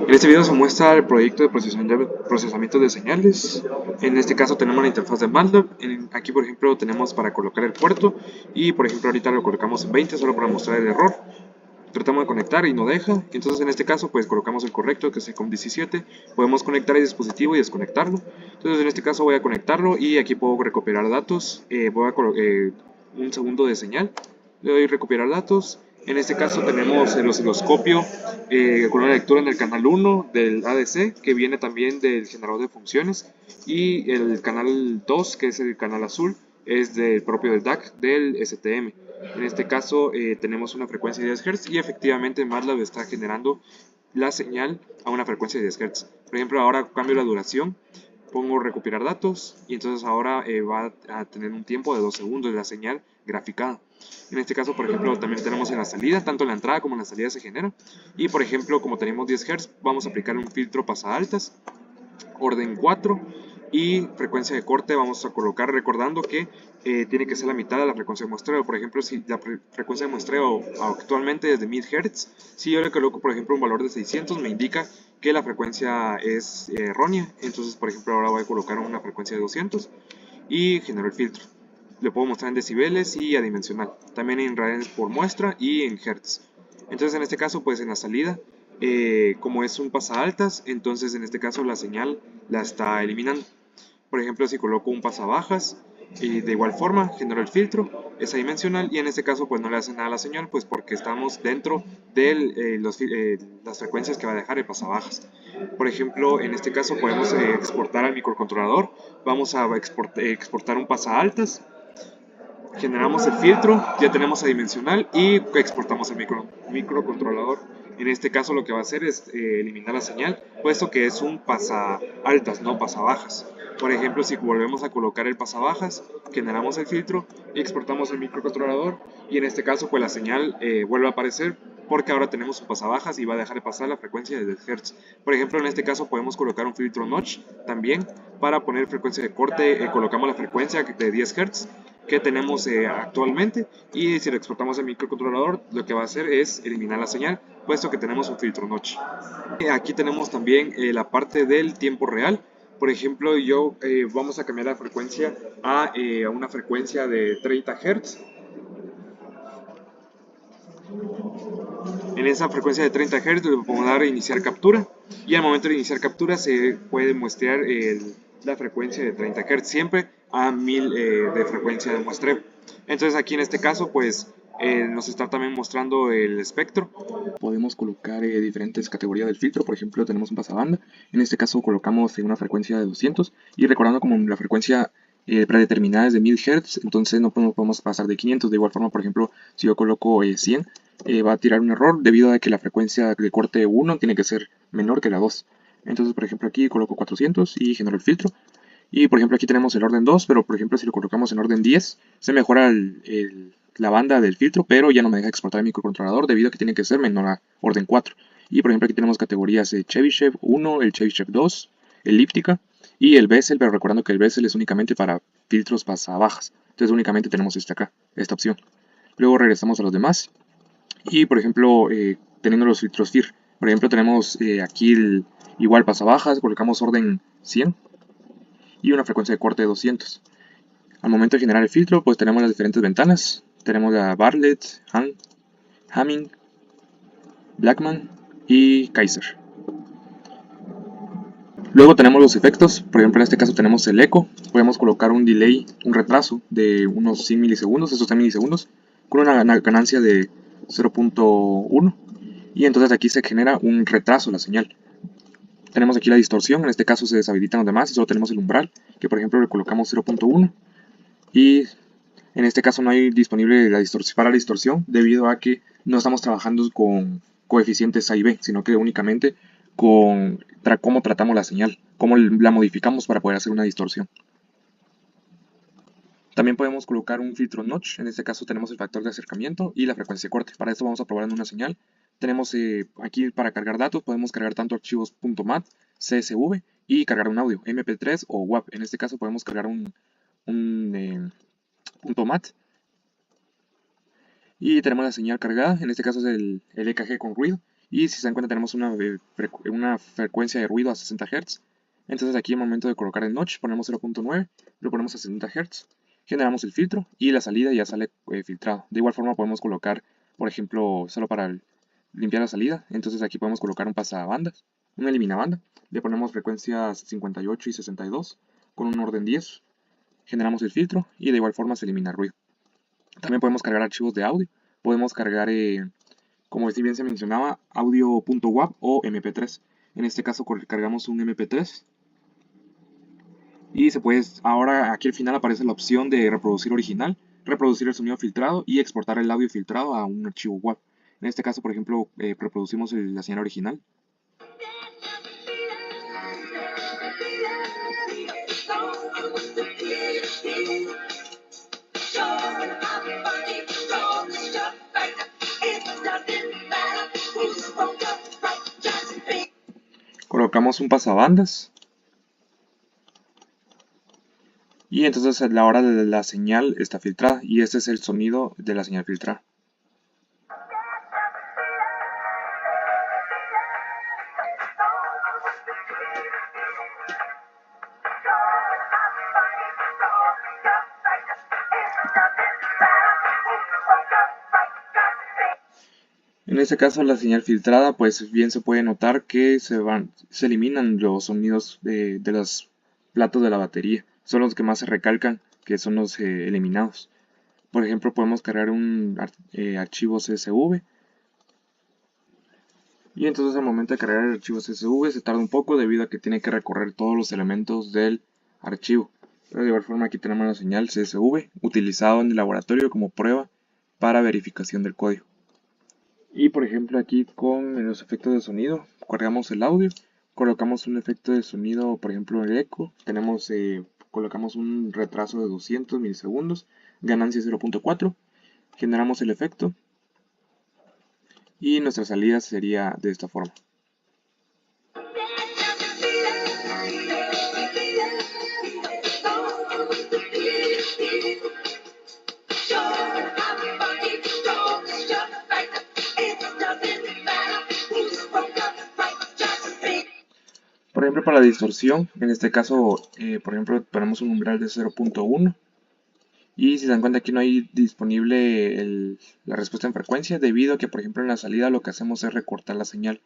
En este video se muestra el proyecto de procesamiento de señales. En este caso tenemos la interfaz de MATLAB. Aquí por ejemplo tenemos para colocar el puerto y por ejemplo ahorita lo colocamos en 20 solo para mostrar el error. Tratamos de conectar y no deja, entonces en este caso pues colocamos el correcto que es el COM17. Podemos conectar el dispositivo y desconectarlo. Entonces en este caso voy a conectarlo y aquí puedo recopilar datos. Voy a un segundo de señal, le doy recopilar datos. En este caso tenemos el osciloscopio con una lectura en el canal 1 del ADC, que viene también del generador de funciones, y el canal 2, que es el canal azul, es del propio del DAC, del STM. En este caso tenemos una frecuencia de 10 Hz y efectivamente MATLAB está generando la señal a una frecuencia de 10 Hz. Por ejemplo, ahora cambio la duración, pongo recopilar datos y entonces ahora va a tener un tiempo de 2 segundos la señal graficada. En este caso, por ejemplo, también tenemos en la salida, tanto en la entrada como en la salida se genera. Y por ejemplo, como tenemos 10 Hz, vamos a aplicar un filtro pasaaltas, orden 4 y frecuencia de corte vamos a colocar recordando que tiene que ser la mitad de la frecuencia de muestreo. Por ejemplo, si la frecuencia de muestreo actualmente es de 1000 Hz, si yo le coloco por ejemplo un valor de 600 me indica que la frecuencia es errónea. Entonces por ejemplo ahora voy a colocar una frecuencia de 200 y genero el filtro. Le puedo mostrar en decibeles y adimensional, también en radianes por muestra y en hertz. Entonces en este caso pues en la salida como es un pasaaltas, entonces en este caso la señal la está eliminando. Por ejemplo, si coloco un pasabajas, y de igual forma genero el filtro, es adimensional y en este caso pues no le hace nada a la señal, pues porque estamos dentro de las frecuencias que va a dejar el pasabajas. Por ejemplo, en este caso podemos exportar al microcontrolador, vamos a exportar un pasaaltas, generamos el filtro, ya tenemos adimensional y exportamos el microcontrolador. En este caso lo que va a hacer es eliminar la señal, puesto que es un pasa altas, no pasa bajas. Por ejemplo, si volvemos a colocar el pasabajas, generamos el filtro y exportamos el microcontrolador y en este caso pues la señal vuelve a aparecer porque ahora tenemos un pasabajas y va a dejar de pasar la frecuencia de 10 Hz. Por ejemplo, en este caso podemos colocar un filtro notch también para poner frecuencia de corte, colocamos la frecuencia de 10 Hz que tenemos actualmente y si lo exportamos al microcontrolador lo que va a hacer es eliminar la señal puesto que tenemos un filtro notch. Aquí tenemos también la parte del tiempo real. Por ejemplo, vamos a cambiar la frecuencia a una frecuencia de 30 Hz. En esa frecuencia de 30 Hz le podemos dar a iniciar captura y al momento de iniciar captura se puede muestrear la frecuencia de 30 Hz siempre a 1000 de frecuencia de muestreo. Entonces aquí en este caso pues nos está también mostrando el espectro. Podemos colocar diferentes categorías del filtro, por ejemplo tenemos un pasabanda, en este caso colocamos una frecuencia de 200 y recordando como la frecuencia predeterminada es de 1000 Hz, entonces no podemos pasar de 500. De igual forma, por ejemplo, si yo coloco 100, va a tirar un error debido a que la frecuencia de corte 1 tiene que ser menor que la 2. Entonces, por ejemplo, aquí coloco 400 y genero el filtro. Y por ejemplo, aquí tenemos el orden 2, pero por ejemplo, si lo colocamos en orden 10, se mejora la banda del filtro, pero ya no me deja exportar el microcontrolador debido a que tiene que ser menor a orden 4. Y por ejemplo, aquí tenemos categorías Chebyshev 1, el Chebyshev 2, elíptica y el bezel, pero recordando que el bezel es únicamente para filtros bajas. Entonces únicamente tenemos esta opción. Luego regresamos a los demás. Y por ejemplo, teniendo los filtros FIR, por ejemplo, tenemos aquí igual bajas, colocamos orden 100 y una frecuencia de corte de 200. Al momento de generar el filtro, pues tenemos las diferentes ventanas. Tenemos la Bartlett, Hamming, Blackman y Kaiser. Luego tenemos los efectos, por ejemplo en este caso tenemos el eco, podemos colocar un delay, un retraso de unos 100 milisegundos, esos 100 milisegundos, con una ganancia de 0.1 y entonces aquí se genera un retraso en la señal. Tenemos aquí la distorsión, en este caso se deshabilitan los demás y solo tenemos el umbral, que por ejemplo le colocamos 0.1 y en este caso no hay disponible para la distorsión debido a que no estamos trabajando con coeficientes A y B, sino que únicamente con cómo tratamos la señal, cómo la modificamos para poder hacer una distorsión. También podemos colocar un filtro notch, en este caso tenemos el factor de acercamiento y la frecuencia de corte. Para esto vamos a probar en una señal. Tenemos aquí para cargar datos, podemos cargar tanto archivos .mat, CSV y cargar un audio, MP3 o WAV. En este caso podemos cargar un .mat. Y tenemos la señal cargada, en este caso es el EKG con ruido. Y si se dan cuenta tenemos una frecuencia de ruido a 60 Hz. Entonces aquí al momento de colocar el notch ponemos 0.9, lo ponemos a 60 Hz, generamos el filtro y la salida ya sale filtrado. De igual forma podemos colocar, por ejemplo, solo para limpiar la salida, entonces aquí podemos colocar un pasabandas, un eliminabanda, le ponemos frecuencias 58 y 62 con un orden 10, generamos el filtro y de igual forma se elimina el ruido. También podemos cargar archivos de audio, podemos cargar, como bien se mencionaba, audio.wav o mp3. En este caso cargamos un mp3 y ahora aquí al final aparece la opción de reproducir original, reproducir el sonido filtrado y exportar el audio filtrado a un archivo WAV. En este caso, por ejemplo, reproducimos la señal original. Colocamos un pasabandas. Y entonces a la hora de la señal está filtrada y este es el sonido de la señal filtrada. En este caso la señal filtrada, pues bien se puede notar que se eliminan los sonidos de los platos de la batería. Son los que más se recalcan, que son los eliminados. Por ejemplo, podemos cargar un archivo CSV. Y entonces al momento de cargar el archivo CSV se tarda un poco debido a que tiene que recorrer todos los elementos del archivo. Pero de igual forma aquí tenemos la señal CSV utilizado en el laboratorio como prueba para verificación del código. Y por ejemplo aquí con los efectos de sonido, cargamos el audio, colocamos un efecto de sonido, por ejemplo el eco, colocamos un retraso de 200 milisegundos, ganancia 0.4, generamos el efecto y nuestra salida sería de esta forma. Por ejemplo, para la distorsión, en este caso, por ejemplo, ponemos un umbral de 0.1 y si se dan cuenta aquí no hay disponible la respuesta en frecuencia debido a que, por ejemplo, en la salida lo que hacemos es recortar la señal